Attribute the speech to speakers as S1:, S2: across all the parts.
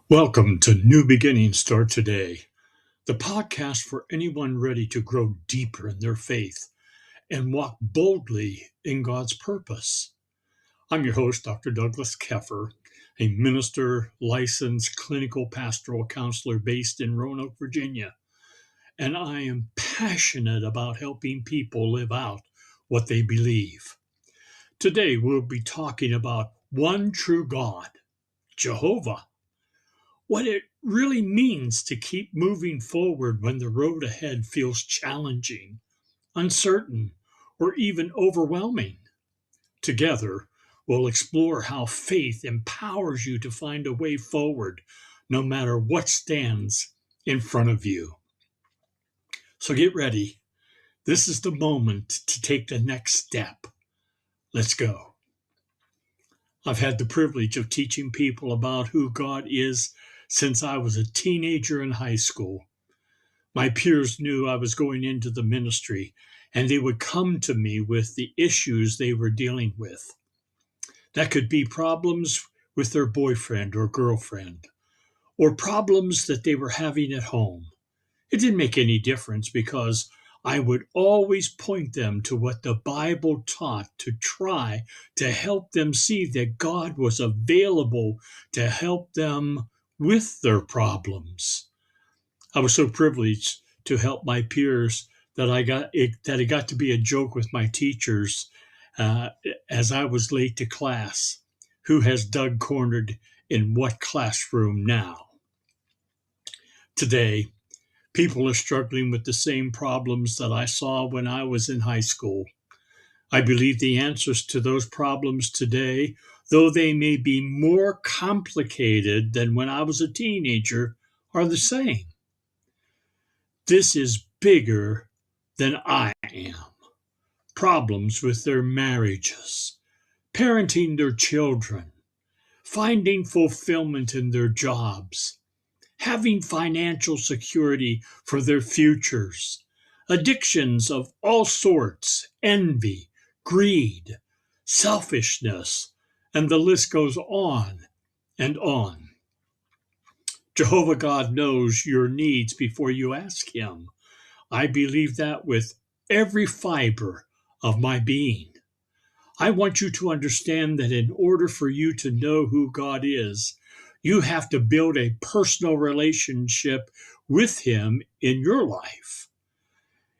S1: Welcome to New Beginnings Start Today, the podcast for anyone ready to grow deeper in their faith and walk boldly in God's purpose. I'm your host, Dr. Douglas Keffer, a minister, licensed clinical pastoral counselor based in Roanoke, Virginia, and I am passionate about helping people live out what they believe. Today, we'll be talking about one true God, Jehovah. What it really means to keep moving forward when the road ahead feels challenging, uncertain, or even overwhelming. Together, we'll explore how faith empowers you to find a way forward no matter what stands in front of you. So get ready. This is the moment to take the next step. Let's go. I've had the privilege of teaching people about who God is since I was a teenager in high school. My peers knew I was going into the ministry, and they would come to me with the issues they were dealing with. That could be problems with their boyfriend or girlfriend, or problems that they were having at home. It didn't make any difference because I would always point them to what the Bible taught to try to help them see that God was available to help them with their problems. I was so privileged to help my peers that it got to be a joke with my teachers as I was late to class. Who has Doug cornered in what classroom now? Today, people are struggling with the same problems that I saw when I was in high school. I believe the answers to those problems today, though they may be more complicated than when I was a teenager, are the same. This is bigger than I am. Problems with their marriages, parenting their children, finding fulfillment in their jobs, having financial security for their futures, addictions of all sorts, envy, greed, selfishness, and the list goes on and on. Jehovah God knows your needs before you ask Him. I believe that with every fiber of my being. I want you to understand that in order for you to know who God is, you have to build a personal relationship with Him in your life.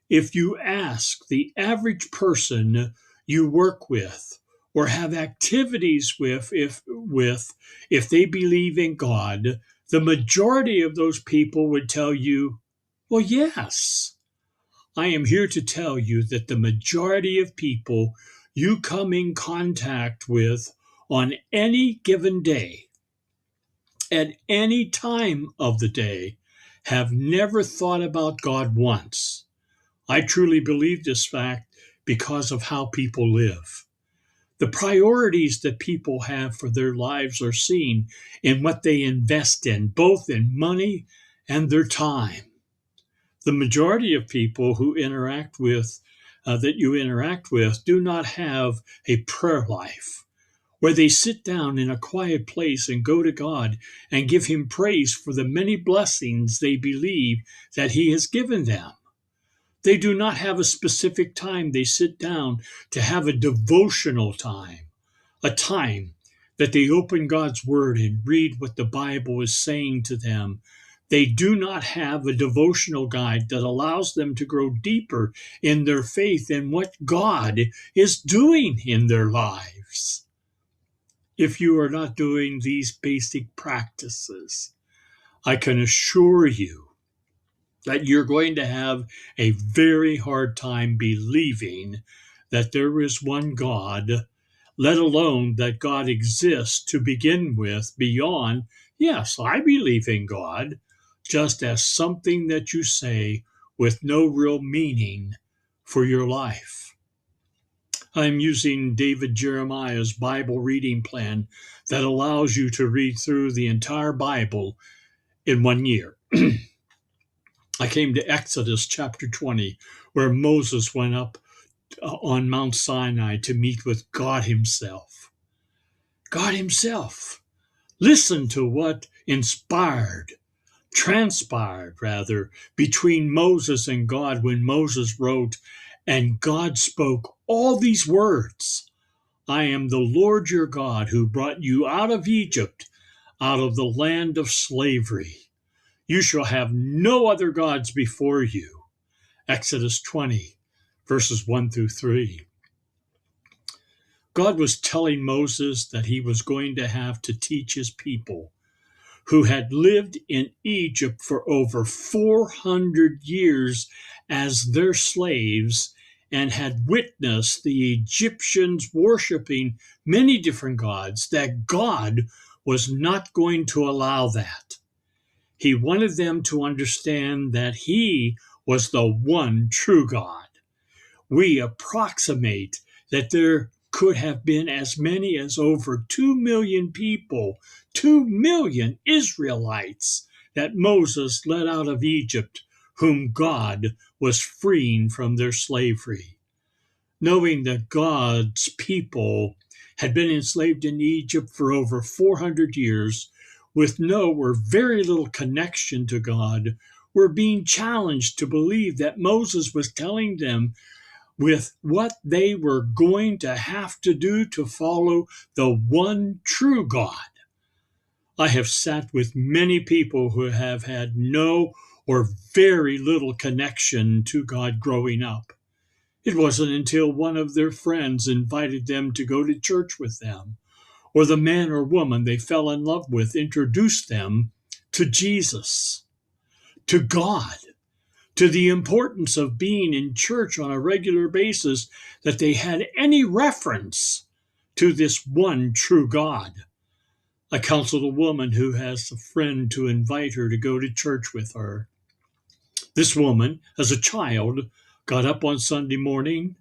S1: If you ask the average person you work with or have activities with, if they believe in God, the majority of those people would tell you, well, yes. I am here to tell you that the majority of people you come in contact with on any given day, at any time of the day, have never thought about God once. I truly believe this fact because of how people live. The priorities that people have for their lives are seen in what they invest in, both in money and their time. The majority of people who interact with that you interact with do not have a prayer life where they sit down in a quiet place and go to God and give Him praise for the many blessings they believe that He has given them. They do not have a specific time they sit down to have a devotional time, a time that they open God's Word and read what the Bible is saying to them. They do not have a devotional guide that allows them to grow deeper in their faith and what God is doing in their lives. If you are not doing these basic practices, I can assure you that you're going to have a very hard time believing that there is one God, let alone that God exists to begin with beyond, yes, I believe in God, just as something that you say with no real meaning for your life. I'm using David Jeremiah's Bible reading plan that allows you to read through the entire Bible in 1 year. I came to Exodus chapter 20, where Moses went up on Mount Sinai to meet with God Himself. God Himself. Listen to what transpired rather, between Moses and God when Moses wrote, "And God spoke all these words. I am the Lord your God who brought you out of Egypt, out of the land of slavery. You shall have no other gods before you." Exodus 20, verses 1 through 3. God was telling Moses that he was going to have to teach his people, who had lived in Egypt for over 400 years as their slaves and had witnessed the Egyptians worshiping many different gods, that God was not going to allow that. He wanted them to understand that he was the one true God. We approximate that there could have been as many as over 2 million people, 2 million Israelites that Moses led out of Egypt, whom God was freeing from their slavery. Knowing that God's people had been enslaved in Egypt for over 400 years, with no or very little connection to God, were being challenged to believe that Moses was telling them with what they were going to have to do to follow the one true God. I have sat with many people who have had no or very little connection to God growing up. It wasn't until one of their friends invited them to go to church with them, or the man or woman they fell in love with introduced them to Jesus, to God, to the importance of being in church on a regular basis, that they had any reference to this one true God. I counseled a woman who has a friend to invite her to go to church with her. This woman, as a child, got up on Sunday morning,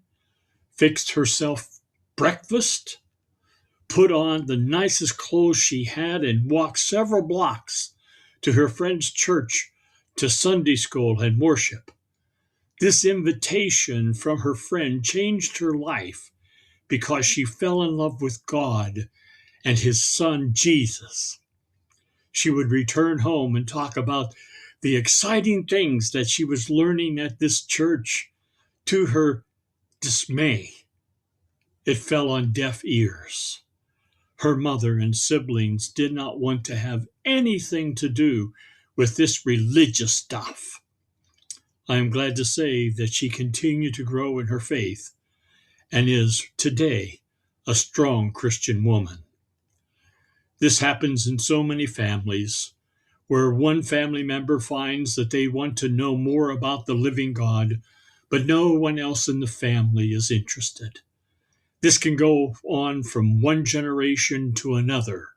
S1: fixed herself breakfast, put on the nicest clothes she had, and walked several blocks to her friend's church, to Sunday school and worship. This invitation from her friend changed her life because she fell in love with God and his son Jesus. She would return home and talk about the exciting things that she was learning at this church. To her dismay, it fell on deaf ears. Her mother and siblings did not want to have anything to do with this religious stuff. I am glad to say that she continued to grow in her faith and is today a strong Christian woman. This happens in so many families, where one family member finds that they want to know more about the living God, but no one else in the family is interested. This can go on from one generation to another.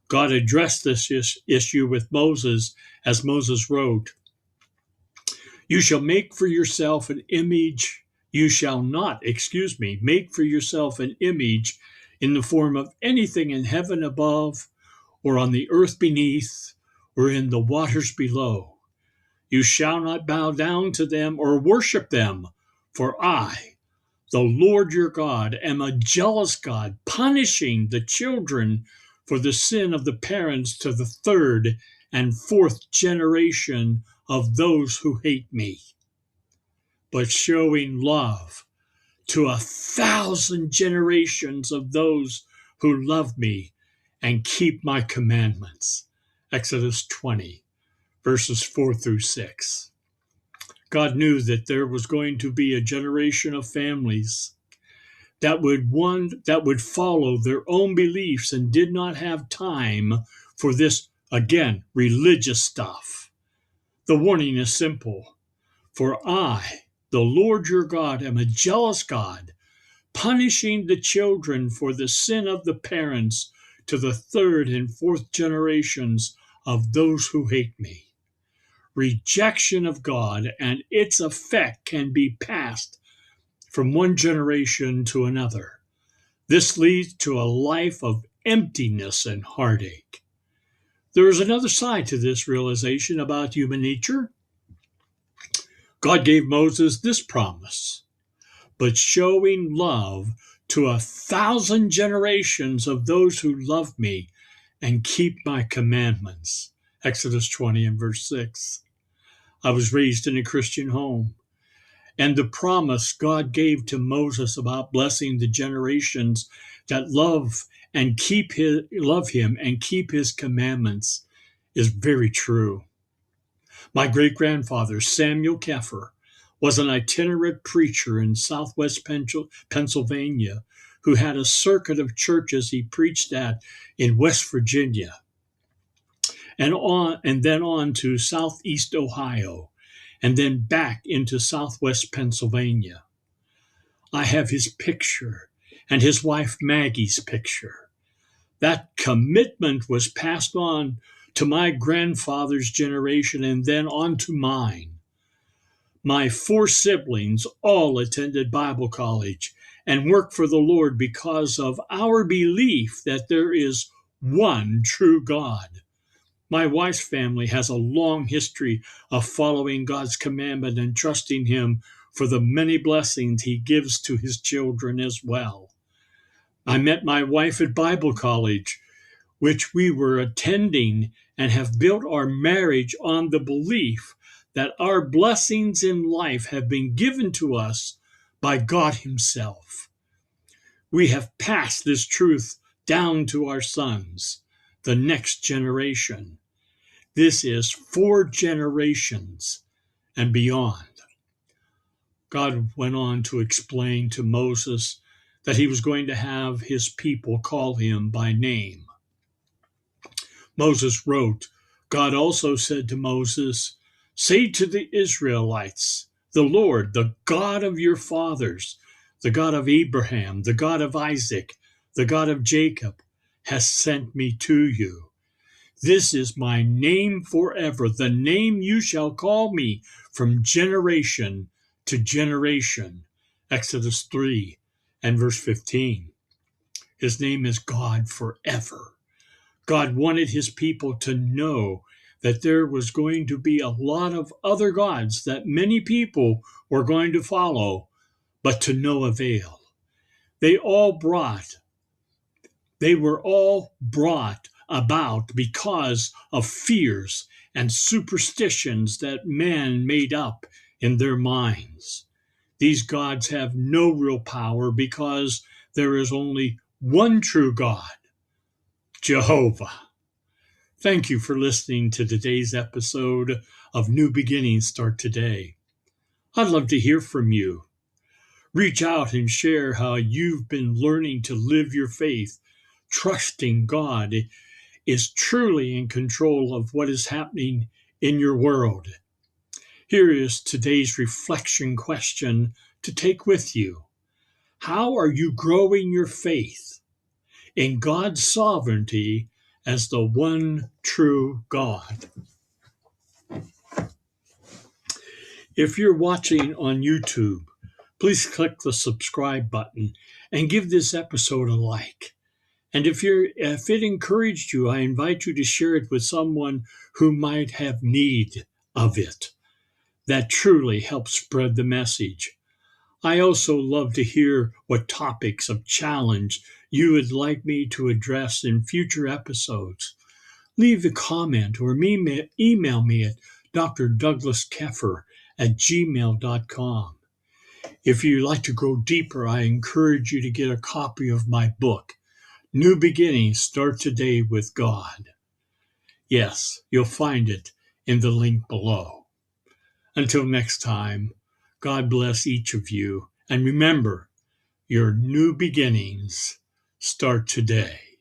S1: God addressed this issue with Moses, as Moses wrote, "You shall make for yourself an image. You shall not, make for yourself an image in the form of anything in heaven above, or on the earth beneath, or in the waters below. You shall not bow down to them or worship them, for I, the Lord your God, am a jealous God, punishing the children for the sin of the parents to the third and fourth generation of those who hate me, but showing love to 1,000 generations of those who love me and keep my commandments." Exodus 20, verses 4 through 6. God knew that there was going to be a generation of families that would follow their own beliefs and did not have time for this, again, religious stuff. The warning is simple. "For I, the Lord your God, am a jealous God, punishing the children for the sin of the parents to the third and fourth generations of those who hate me." Rejection of God and its effect can be passed from one generation to another. This leads to a life of emptiness and heartache. There is another side to this realization about human nature. God gave Moses this promise, "But showing love to 1,000 generations of those who love me and keep my commandments. Exodus 20 and verse 6. I was raised in a Christian home, and the promise God gave to Moses about blessing the generations that love him and keep his commandments is very true. My great-grandfather, Samuel Keffer, was an itinerant preacher in southwest Pennsylvania who had a circuit of churches he preached at in West Virginia and then on to southeast Ohio and then back into southwest Pennsylvania. I have his picture and his wife Maggie's picture. That commitment was passed on to my grandfather's generation and then on to mine. My 4 siblings all attended Bible college and worked for the Lord because of our belief that there is one true God. My wife's family has a long history of following God's commandment and trusting Him for the many blessings He gives to His children as well. I met my wife at Bible college, which we were attending, and have built our marriage on the belief that our blessings in life have been given to us by God Himself. We have passed this truth down to our sons, the next generation. This is 4 generations and beyond. God went on to explain to Moses that He was going to have His people call Him by name. Moses wrote, God also said to Moses, say to the Israelites, the Lord, the God of your fathers, the God of Abraham, the God of Isaac, the God of Jacob, has sent me to you. This is my name forever, the name you shall call me from generation to generation. Exodus 3 and verse 15. His name is God forever. God wanted His people to know that there was going to be a lot of other gods that many people were going to follow, but to no avail. They were all brought about because of fears and superstitions that man made up in their minds. These gods have no real power because there is only one true God, Jehovah. Thank you for listening to today's episode of New Beginnings Start Today. I'd love to hear from you. Reach out and share how you've been learning to live your faith, trusting God is truly in control of what is happening in your world. Here is today's reflection question to take with you. How are you growing your faith in God's sovereignty as the one true God? If you're watching on YouTube, please click the subscribe button and give this episode a like. And if it encouraged you, I invite you to share it with someone who might have need of it. That truly helps spread the message. I also love to hear what topics of challenge you would like me to address in future episodes. Leave a comment or email me at drdouglaskeffer@gmail.com. If you'd like to go deeper, I encourage you to get a copy of my book, New Beginnings Start Today with God. Yes, you'll find it in the link below. Until next time, God bless each of you. And remember, your new beginnings start today.